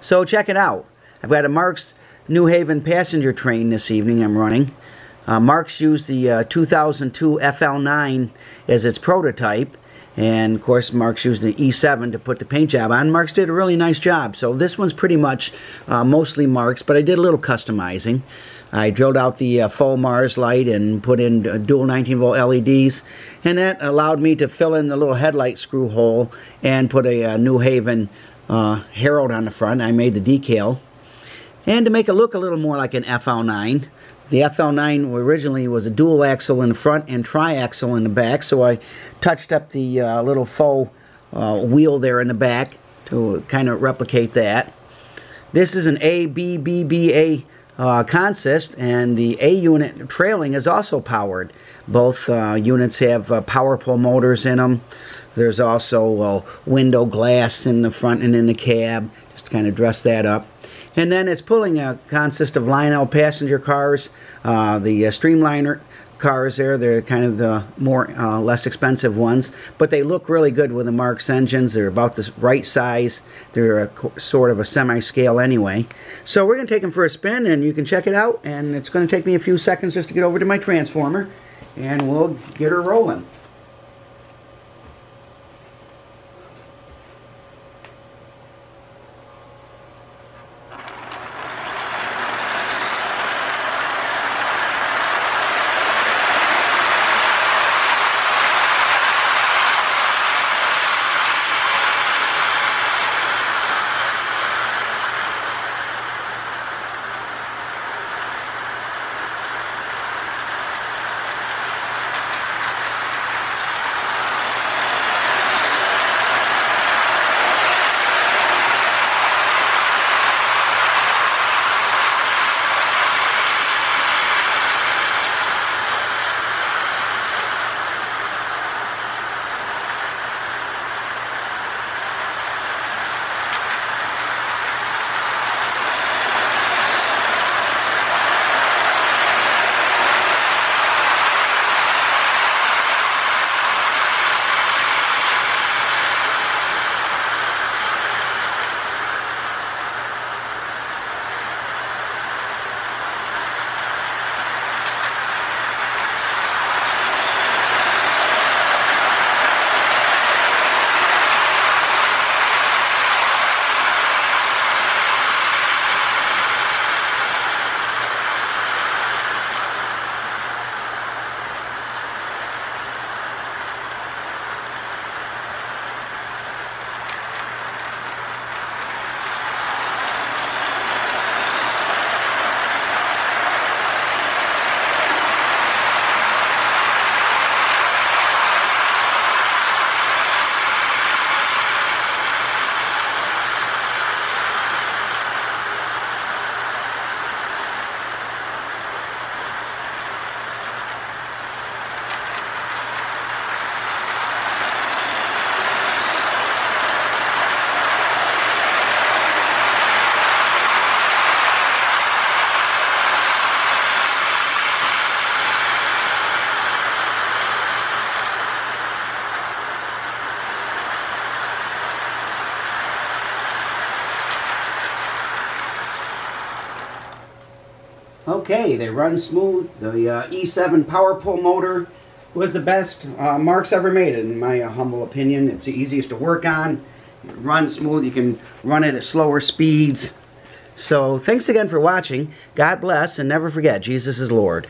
So check it out. I've got a Marx New Haven passenger train this evening I'm running. Marx used the 2002 FL9 as its prototype, and of course Marx used the E7 to put the paint job on. Marx did a really nice job. So this one's pretty much mostly Marx, but I did a little customizing. I drilled out the faux Mars light and put in dual 19-volt LEDs, and that allowed me to fill in the little headlight screw hole and put a New Haven herald on the front. I made the decal, and to make it look a little more like an FL9. The FL9 originally was a dual axle in the front and triaxle in the back, so I touched up the little faux wheel there in the back to kind of replicate that. This is an ABBBA consist, and the A unit trailing is also powered. Both units have power pull motors in them. There's also window glass in the front and in the cab, just to kind of dress that up. And then it's pulling a consist of Lionel passenger cars, the Streamliner cars there. They're kind of the more less expensive ones, but they look really good with the Marx engines. They're about the right size. They're sort of a semi-scale anyway. So we're going to take them for a spin, and you can check it out. And it's going to take me a few seconds just to get over to my transformer, and we'll get her rolling. Okay, they run smooth. The E7 power pull motor was the best Marx ever made, in my humble opinion. It's the easiest to work on. It runs smooth. You can run it at slower speeds. So thanks again for watching. God bless, and never forget, Jesus is Lord.